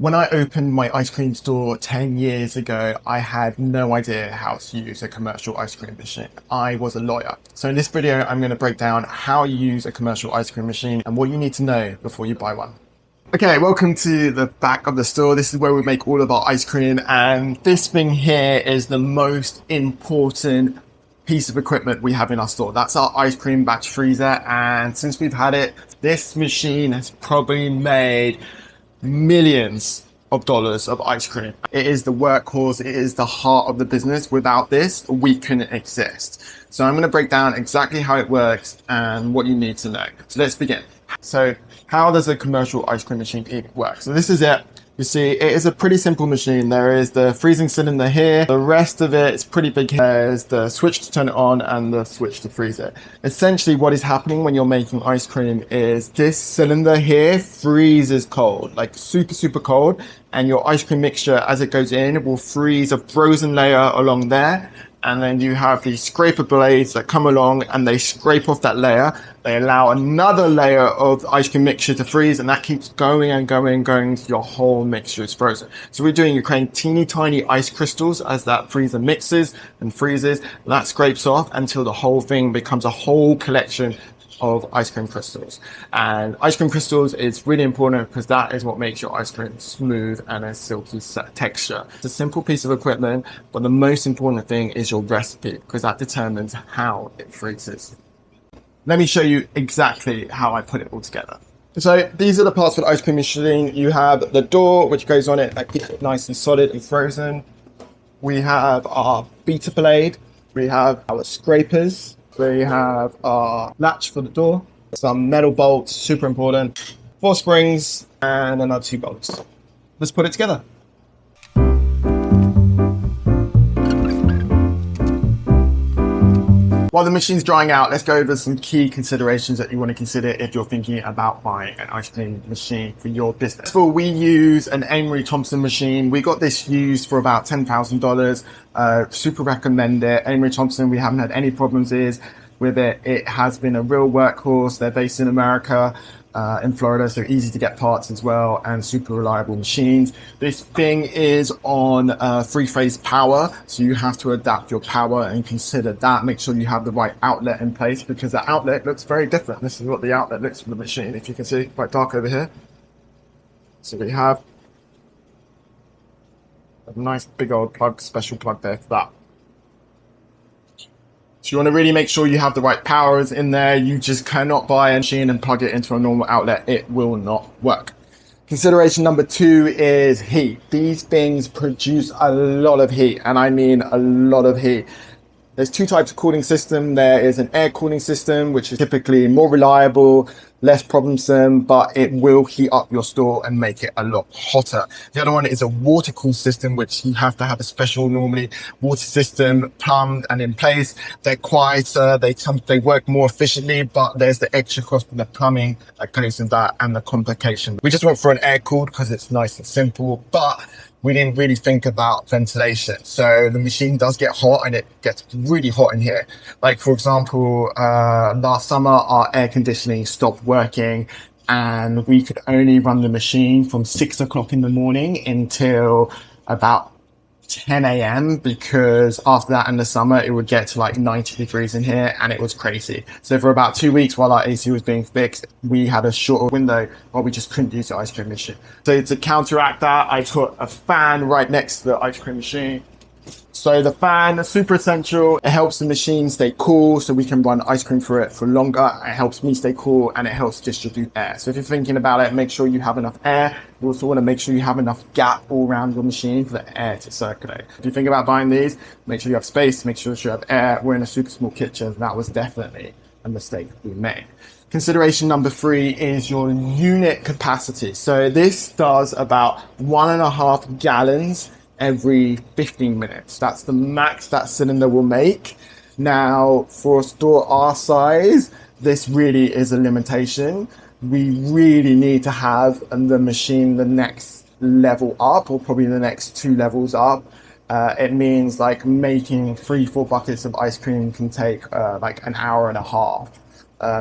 When I opened my ice cream store 10 years ago, I had no idea how to use a commercial ice cream machine. I was a lawyer. So in this video, I'm going to break down how you use a commercial ice cream machine and what you need to know before you buy one. Okay, welcome to the back of the store. This is where we make all of our ice cream, and this thing here is the most important piece of equipment we have in our store. That's our ice cream batch freezer, and since we've had it, this machine has probably made millions of dollars of ice cream. It is the workhorse, it is the heart of the business. Without this, we couldn't exist. So I'm going to break down exactly how it works and what you need to know. So let's begin. So how does a commercial ice cream machine even work? So this is it. You see, it is a pretty simple machine. There is the freezing cylinder here. The rest of it is pretty big. There's the switch to turn it on and the switch to freeze it. Essentially, what is happening when you're making ice cream is this cylinder here freezes cold, like super, super cold. And your ice cream mixture, as it goes in, will freeze a frozen layer along there. And then you have these scraper blades that come along and they scrape off that layer. They allow another layer of ice cream mixture to freeze, and that keeps going and going and going until your whole mixture is frozen. So you're creating teeny tiny ice crystals as that freezer mixes and freezes. That scrapes off until the whole thing becomes a whole collection of ice cream crystals. And ice cream crystals is really important because that is what makes your ice cream smooth and a silky texture. It's a simple piece of equipment, but the most important thing is your recipe because that determines how it freezes. Let me show you exactly how I put it all together. So these are the parts for the ice cream machine. You have the door, which goes on it, that keeps it nice and solid and frozen. We have our beater blade. We have our scrapers. We have our latch for the door, some metal bolts, super important, 4 springs, and another 2 bolts. Let's put it together. While the machine's drying out, let's go over some key considerations that you want to consider if you're thinking about buying an ice cream machine for your business. First of all, we use an Amory Thompson machine. We got this used for about $10,000. Super recommend it. Amory Thompson, we haven't had any problems with it. It has been a real workhorse. They're based in America. In Florida, so easy to get parts as well, and super reliable machines. This thing is on 3-phase power, so you have to adapt your power and consider that. Make sure you have the right outlet in place because the outlet looks very different. This is what the outlet looks for the machine. If you can see, quite dark over here. So we have a nice big old plug, special plug there for that. So you want to really make sure you have the right powers in there. You just cannot buy a machine and plug it into a normal outlet. It will not work. Consideration number 2 is heat. These things produce a lot of heat, and I mean a lot of heat. There's 2 types of cooling system. There is an air cooling system, which is typically more reliable, less problemsome, but it will heat up your store and make it a lot hotter. The other one is a water cool system, which you have to have a special, normally, water system plumbed and in place. They're quieter, they work more efficiently, but there's the extra cost of the plumbing that goes in that and the complication. We just went for an air cooled because it's nice and simple, but we didn't really think about ventilation. So the machine does get hot and it gets really hot in here. Like for example, last summer, our air conditioning stopped working and we could only run the machine from 6 o'clock in the morning until about 10 a.m. because after that in the summer it would get to like 90 degrees in here and it was crazy. So for about 2 weeks while our AC was being fixed, we had a shorter window where we just couldn't use the ice cream machine. So to counteract that, I put a fan right next to the ice cream machine. So the fan is super essential. It helps the machine stay cool so we can run ice cream for it for longer. It helps me stay cool and it helps distribute air. So if you're thinking about it, make sure you have enough air. You also want to make sure you have enough gap all around your machine for the air to circulate. If you think about buying these, make sure you have space, make sure you have air. We're in a super small kitchen. That was definitely a mistake we made. Consideration number 3 is your unit capacity. So this does about 1.5 gallons every 15 minutes. That's the max that cylinder will make. Now, for a store our size, this really is a limitation. We really need to have the machine the next level up, or probably the next 2 levels up. It means like making 3-4 buckets of ice cream can take like an hour and a half.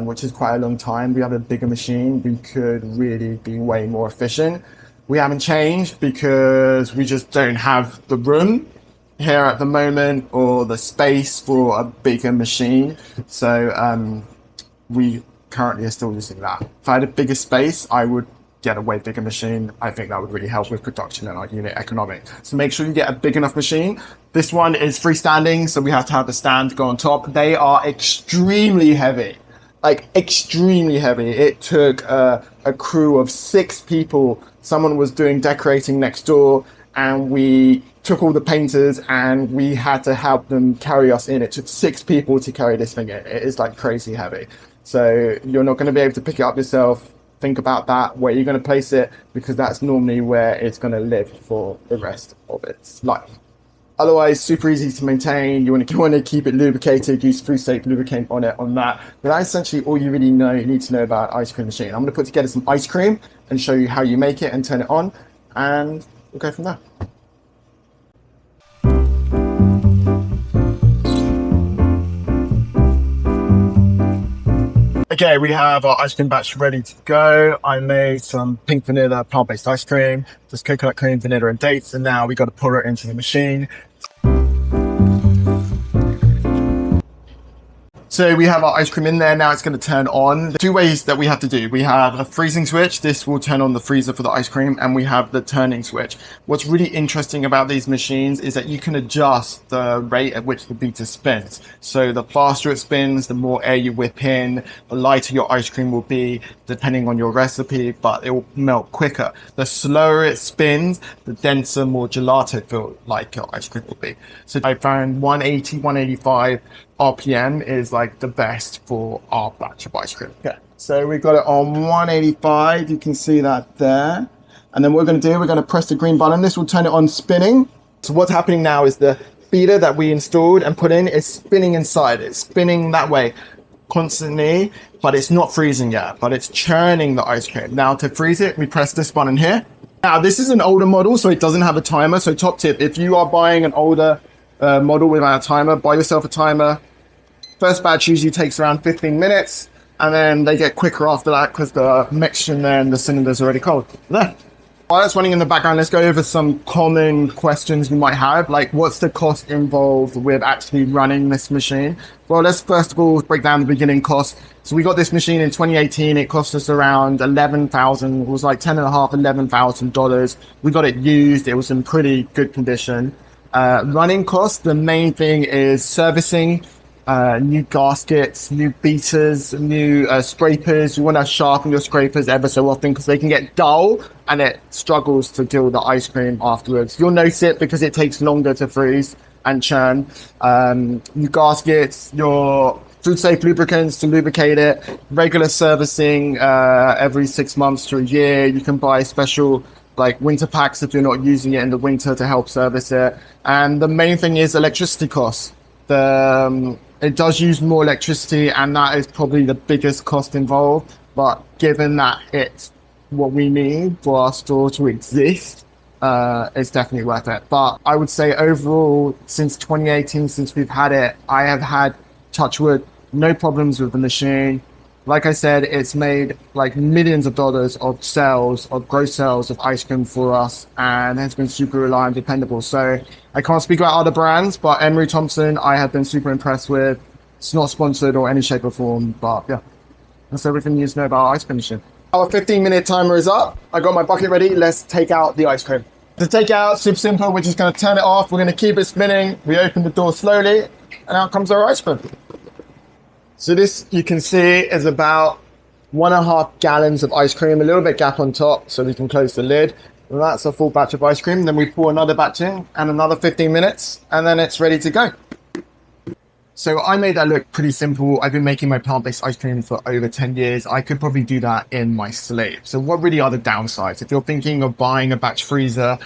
Which is quite a long time. We have a bigger machine, we could really be way more efficient. We haven't changed because we just don't have the room here at the moment or the space for a bigger machine. So we currently are still using that. If I had a bigger space, I would get a way bigger machine. I think that would really help with production and our unit economics. So make sure you get a big enough machine. This one is freestanding, so we have to have the stand go on top. They are extremely heavy, like extremely heavy. It took a crew of 6 people. Someone was doing decorating next door, and we took all the painters and we had to help them carry us in. It took 6 people to carry this thing in. It is like crazy heavy. So you're not going to be able to pick it up yourself. Think about that, where you're going to place it, because that's normally where it's going to live for the rest of its life. Otherwise, super easy to maintain. You want to keep it lubricated, use FreeSafe lubricant on it, on that. But that's essentially all you really need to know about ice cream machine. I'm going to put together some ice cream and show you how you make it and turn it on, and we'll go from there. Okay, we have our ice cream batch ready to go. I made some pink vanilla plant-based ice cream, just coconut cream, vanilla and dates, and now we got to pour it into the machine. So we have our ice cream in there. Now it's going to turn on. The 2 ways that we have to do. We have a freezing switch. This will turn on the freezer for the ice cream. And we have the turning switch. What's really interesting about these machines is that you can adjust the rate at which the beater spins. So the faster it spins, the more air you whip in, the lighter your ice cream will be, depending on your recipe, but it will melt quicker. The slower it spins, the denser, more gelato feel like your ice cream will be. So I found 180, 185 RPM is like the best for our batch of ice cream. Okay, so we've got it on 185. You can see that there. And then what we're going to do, we're going to press the green button. This will turn it on spinning. So what's happening now is the feeder that we installed and put in is spinning inside. It's spinning that way constantly, but it's not freezing yet, but it's churning the ice cream. Now to freeze it, we press this button here. Now this is an older model, so it doesn't have a timer. So top tip, if you are buying an older model without a timer, buy yourself a timer. First batch usually takes around 15 minutes, and then they get quicker after that because the mixture in there and the cylinder's already cold. There. While that's running in the background, let's go over some common questions you might have, like what's the cost involved with actually running this machine? Well, let's first of all break down the beginning cost. So we got this machine in 2018. It cost us around $11,000. It was like $11,000. We got it used. It was in pretty good condition. Running costs, the main thing is servicing. New gaskets, new beaters, new scrapers. You want to sharpen your scrapers ever so often because they can get dull and it struggles to do the ice cream afterwards. You'll notice it because it takes longer to freeze and churn. New gaskets, your FreeSafe lubricants to lubricate it, regular servicing every 6 months to a year. You can buy special like winter packs if you're not using it in the winter to help service it. And the main thing is electricity costs. It does use more electricity, and that is probably the biggest cost involved. But given that it's what we need for our store to exist, it's definitely worth it. But I would say overall, since 2018, since we've had it, I have had, touch wood, no problems with the machine. Like I said, it's made like millions of dollars of sales, of gross sales of ice cream for us, and has been super reliable and dependable. So I can't speak about other brands, but Emery Thompson, I have been super impressed with. It's not sponsored or any shape or form, but yeah, that's everything you need to know about our ice cream machine. Our 15-minute timer is up. I got my bucket ready. Let's take out the ice cream. To take out, super simple. We're just going to turn it off. We're going to keep it spinning. We open the door slowly, and out comes our ice cream. So this, you can see, is about 1.5 gallons of ice cream, a little bit gap on top so we can close the lid. And that's a full batch of ice cream. Then we pour another batch in and another 15 minutes, and then it's ready to go. So I made that look pretty simple. I've been making my plant-based ice cream for over 10 years. I could probably do that in my sleep. So what really are the downsides? If you're thinking of buying a batch freezer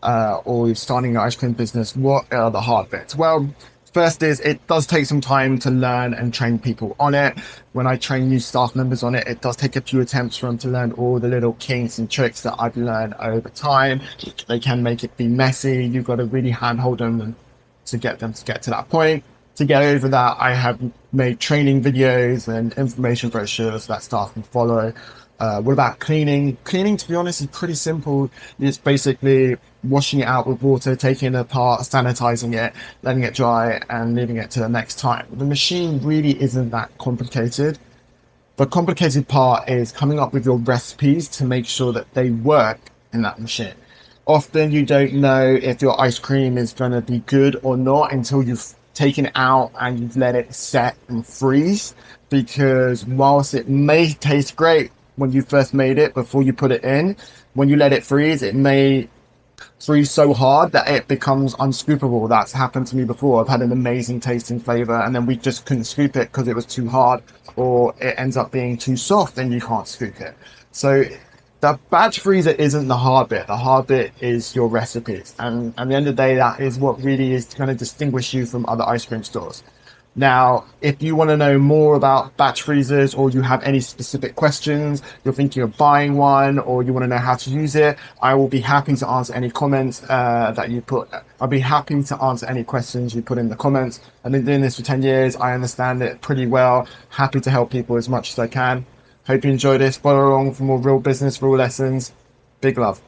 or you're starting an ice cream business, what are the hard bits? Well, first is it does take some time to learn and train people on it. When I train new staff members on it, it does take a few attempts for them to learn all the little kinks and tricks that I've learned over time. They can make it be messy. You've got to really handhold them to get them to get to that point. To get over that, I have made training videos and information brochures that staff can follow. What about cleaning? Cleaning, to be honest, is pretty simple. It's basically washing it out with water, taking it apart, sanitizing it, letting it dry, and leaving it to the next time. The machine really isn't that complicated. The complicated part is coming up with your recipes to make sure that they work in that machine. Often you don't know if your ice cream is going to be good or not until you've taken it out and you've let it set and freeze. Because whilst it may taste great when you first made it before you put it in, when you let it freeze, it may freeze so hard that it becomes unscoopable. That's happened to me before. I've had an amazing tasting flavor and then we just couldn't scoop it because it was too hard, or it ends up being too soft and you can't scoop it. So the batch freezer isn't the hard bit. The hard bit is your recipes. And at the end of the day, that is what really is going to distinguish you from other ice cream stores. Now, if you want to know more about batch freezers, or you have any specific questions, you're thinking of buying one, or you want to know how to use it, I will be happy to answer any comments that you put. I'll be happy to answer any questions you put in the comments. I've been doing this for 10 years. I understand it pretty well. Happy to help people as much as I can. Hope you enjoy this. Follow along for more real business, real lessons. Big love.